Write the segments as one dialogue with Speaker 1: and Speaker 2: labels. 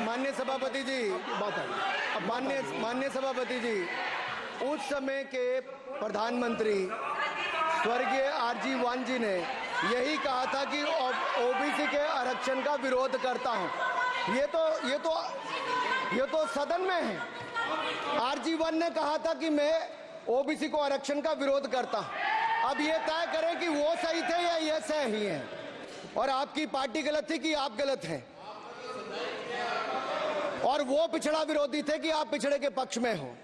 Speaker 1: माननीय सभापति जी, माननीय सभापति जी, उस समय के प्रधानमंत्री स्वर्गीय आरजी वान जी ने यही कहा था कि ओबीसी के आरक्षण का विरोध करता हूं। ये तो सदन में है। आरजी वान ने कहा था कि मैं ओबीसी को आरक्षण का विरोध करता हूं। अब ये तय करें कि वो सही थे या ये सही है, और आपकी पार्टी गलत थी कि आप गलत हैं, और वो पिछड़ा विरोधी थे कि आप पिछड़े के पक्ष में हो।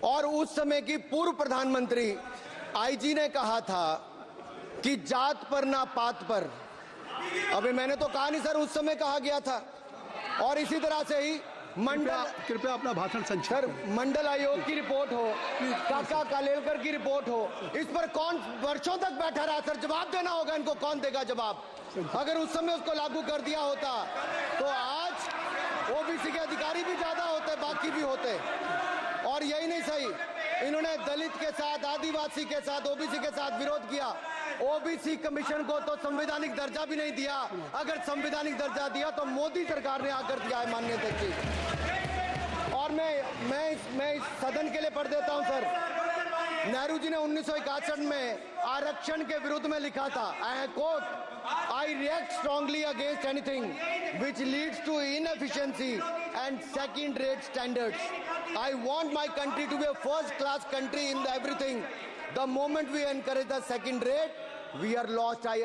Speaker 1: और उस समय की पूर्व प्रधानमंत्री आईजी ने कहा था कि जात पर ना पात पर। अभी मैंने तो कहा नहीं सर, उस समय कहा गया था। और इसी तरह से ही
Speaker 2: कृपया अपना भाषण संक्षिप्त
Speaker 1: सर, मंडल आयोग की रिपोर्ट हो, काका कालेलकर की रिपोर्ट हो, इस पर कौन वर्षों तक बैठा रहा सर? जवाब देना होगा इनको, कौन देगा जवाब? अगर उस समय उसको लागू कर दिया होता तो आज ओबीसी के अधिकारी भी ज्यादा होते, बाकी भी होते। और यही नहीं सही, इन्होंने दलित के साथ, आदिवासी के साथ, ओबीसी के साथ विरोध किया। ओबीसी कमीशन को तो संवैधानिक दर्जा भी नहीं दिया। अगर संवैधानिक दर्जा दिया तो मोदी सरकार ने आकर दिया है, माननीय अध्यक्ष जी। और मैं इस सदन के लिए पढ़ देता हूं सर। नेहरू जी ने 1961 में आरक्षण के विरुद्ध में लिखा था, I quote, I react strongly against anything which leads to inefficiency and second rate standards. I want my country to be a first class country in everything. The moment we encourage the second rate, we are lost. I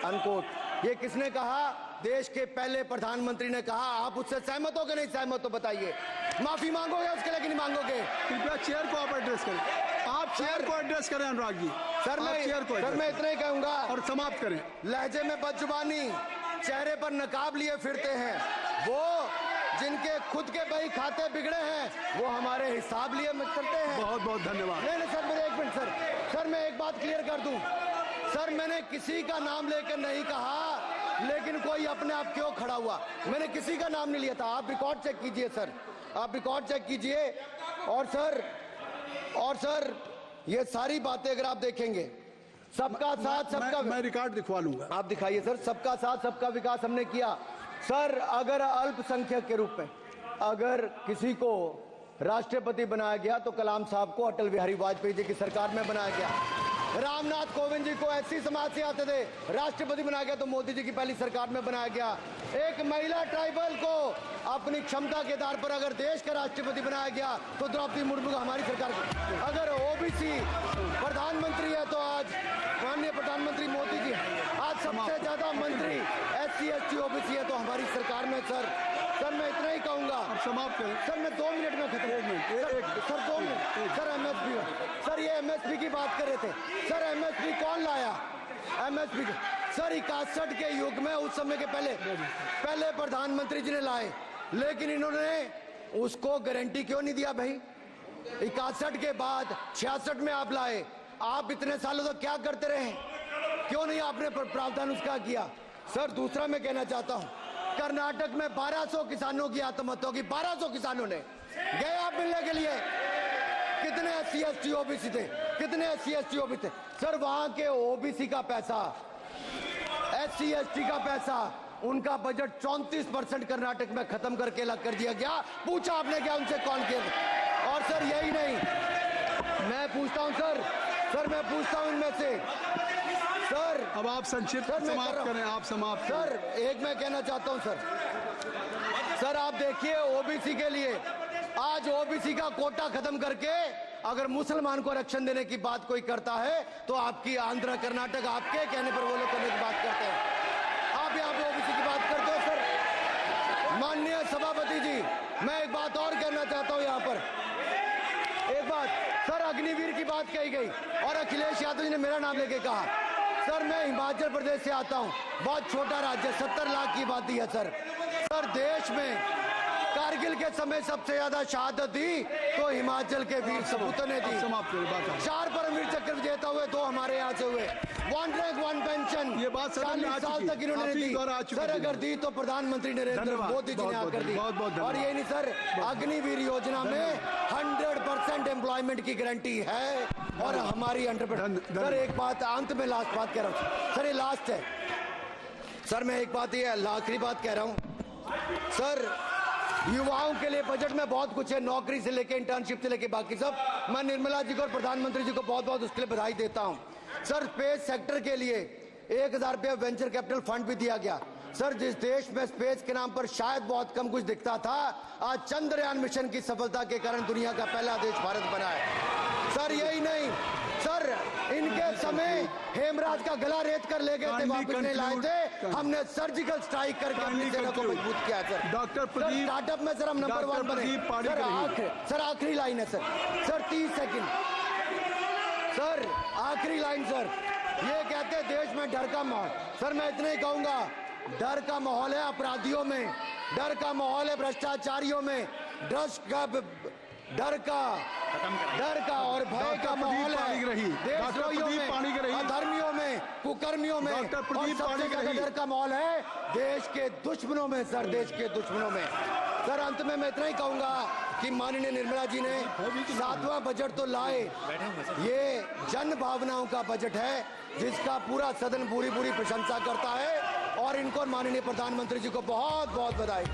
Speaker 1: unquote। ये किसने कहा? देश के पहले प्रधानमंत्री ने कहा। आप उससे सहमत हो कि नहीं सहमत हो बताइए? माफी मांगोगे उसके लिए कि नहीं मांगोगे?
Speaker 2: कृपया चेयर को आप एड्रेस करें। आप चेयर को एड्रेस करें अनुराग जी।
Speaker 1: सर मैं इतना ही कहूंगा
Speaker 2: और समाप्त करें।
Speaker 1: लहजे में बदजुबानी, चेहरे पर नकाब लिए फिरते हैं वो जिनके खुद के बही खाते बिगड़े हैं, वो हमारे हिसाब लिए करते हैं।
Speaker 2: बहुत बहुत धन्यवाद।
Speaker 1: नहीं सर, मेरे एक मिनट सर, मैं एक बात क्लियर कर दूं सर। मैंने किसी का नाम लेकर नहीं कहा, लेकिन कोई अपने आप क्यों खड़ा हुआ? मैंने किसी का नाम नहीं लिया था। आप रिकॉर्ड चेक कीजिए सर, आप रिकॉर्ड चेक कीजिए। और सर ये सारी बातें अगर आप देखेंगे, सबका साथ सबका,
Speaker 2: मैं रिकॉर्ड दिखवा लूंगा।
Speaker 1: आप दिखाइए सर। सबका साथ सबका विकास हमने किया सर। अगर अल्पसंख्यक के रूप में अगर किसी को राष्ट्रपति बनाया गया तो कलाम साहब को अटल बिहारी वाजपेयी जी की सरकार में बनाया गया। रामनाथ कोविंद जी को एससी समाज से आते थे, राष्ट्रपति बनाया गया तो मोदी जी की पहली सरकार में बनाया गया। एक महिला ट्राइबल को अपनी क्षमता के आधार पर अगर देश का राष्ट्रपति बनाया गया तो द्रौपदी मुर्मू को हमारी सरकार को। अगर ओबीसी प्रधानमंत्री है तो आज माननीय प्रधानमंत्री मोदी जी। आज सबसे ज्यादा मंत्री एससी एसटी ओबीसी है तो हमारी सरकार में सर मैं इतना ही कहूंगा।
Speaker 2: समाप्त करें
Speaker 1: सर, मैं 2 मिनट में खत्म। Sir 2 minute sir. MSP sir, ये एमएसपी की बात कर रहे थे सर। एमएसपी कौन लाया? एमएसपी सर 61 के युग में, उस समय के पहले प्रधानमंत्री जी ने लाए, लेकिन इन्होंने उसको गारंटी क्यों नहीं दिया भाई? 61 के बाद 66 में आप लाए। आप इतने सालों तक क्या करते रहे? क्यों नहीं आपने प्रावधान उसका किया? सर दूसरा मैं कहना चाहता हूं, कर्नाटक में 1200 किसानों की आत्महत्या होगी। 1200 किसानों ने गए आप मिलने के लिए। कितने एससी एसटी ओबीसी थे? कितने एससी एसटी ओबीसी थे? सर वहां के ओबीसी का पैसा, एससी एसटी का पैसा, उनका बजट 34% कर्नाटक में खत्म करके अलग कर दिया गया। पूछा आपने क्या उनसे? कौन किया? और सर यही नहीं, मैं पूछता हूं सर मैं पूछता हूं इनमें से सर।
Speaker 2: अब आप संक्षिप्त समाप्त करें। आप समाप्त
Speaker 1: सर एक मैं कहना चाहता हूं सर आप देखिए ओबीसी के लिए आज ओबीसी का कोटा खत्म करके अगर मुसलमान को आरक्षण देने की बात कोई करता है तो आपकी आंध्र कर्नाटक आपके कहने पर वो लोग करने की बात करते हैं। आप यहाँ पे ओबीसी की बात करते हो सर। माननीय सभापति जी, मैं एक बात और कहना चाहता हूँ यहाँ पर। एक बात सर, अग्निवीर की बात कही गई और अखिलेश यादव जी ने मेरा नाम लेके कहा। सर मैं हिमाचल प्रदेश से आता हूँ, बहुत छोटा राज्य, 70 लाख की आबादी है सर। देश में कारगिल के समय सबसे ज्यादा शहादत दी तो हिमाचल के वीर सपूतों ने दी। 4 परमवीर चक्र विजेता हुए, 2 हमारे यहाँ से हुए। 1 रैंक 1 पेंशन,
Speaker 2: ये बात
Speaker 1: 40 साल तक इन्होंने दी सर। अगर दी तो प्रधानमंत्री नरेंद्र मोदी जी ने आकर दी। और ये नहीं सर, अग्निवीर योजना में 100% एम्प्लॉयमेंट की गारंटी है और हमारी 100%। सर एक बात अंत में, लास्ट बात कह रहा हूँ सर, ये लास्ट है सर। मैं एक बात, ये आखिरी बात कह रहा हूँ सर, युवाओं के लिए बजट में बहुत कुछ है, नौकरी से लेके इंटर्नशिप से लेके बाकी सब। मैं निर्मला जी को और प्रधानमंत्री जी को बहुत बहुत उसके लिए बधाई देता हूं। सर, स्पेस सेक्टर के लिए 1000 रुपया वेंचर कैपिटल फंड भी दिया गया। सर, जिस देश में स्पेस के नाम पर शायद बहुत कम कुछ दिखता था, आज चंद्रयान मिशन की सफलता के कारण दुनिया का पहला देश भारत बना है। सर, यही नहीं सर, इनके समय हेमराज का गला रेत कर ले गए थे, वापस नहीं लाए थे। हमने सर्जिकल स्ट्राइक करके अपनी सेना को मजबूत किया। सर,
Speaker 2: डॉक्टर प्रदीप,
Speaker 1: स्टार्टअप में सर हम नंबर 1 बने। सर, आखिरी लाइन है सर 30 सेकंड। सर, आखिरी लाइन सर, ये कहते हैं देश में डर का माहौल। सर, मैं इतना ही कहूंगा, डर का माहौल है अपराधियों में, डर का माहौल है भ्रष्टाचारियों में, डर का और भय का माहौल है देशद्रोहियों में, अधर्मियों में, कुकर्मियों में, और सबसे ज्यादा डर का माहौल है देश के दुश्मनों में। सर, देश के दुश्मनों में। सर, अंत में मैं इतना ही कहूंगा कि माननीय निर्मला जी ने 7वां बजट तो लाए, ये जन भावनाओं का बजट है जिसका पूरा सदन पूरी प्रशंसा करता है, और इनको माननीय प्रधानमंत्री जी को बहुत बहुत बधाई।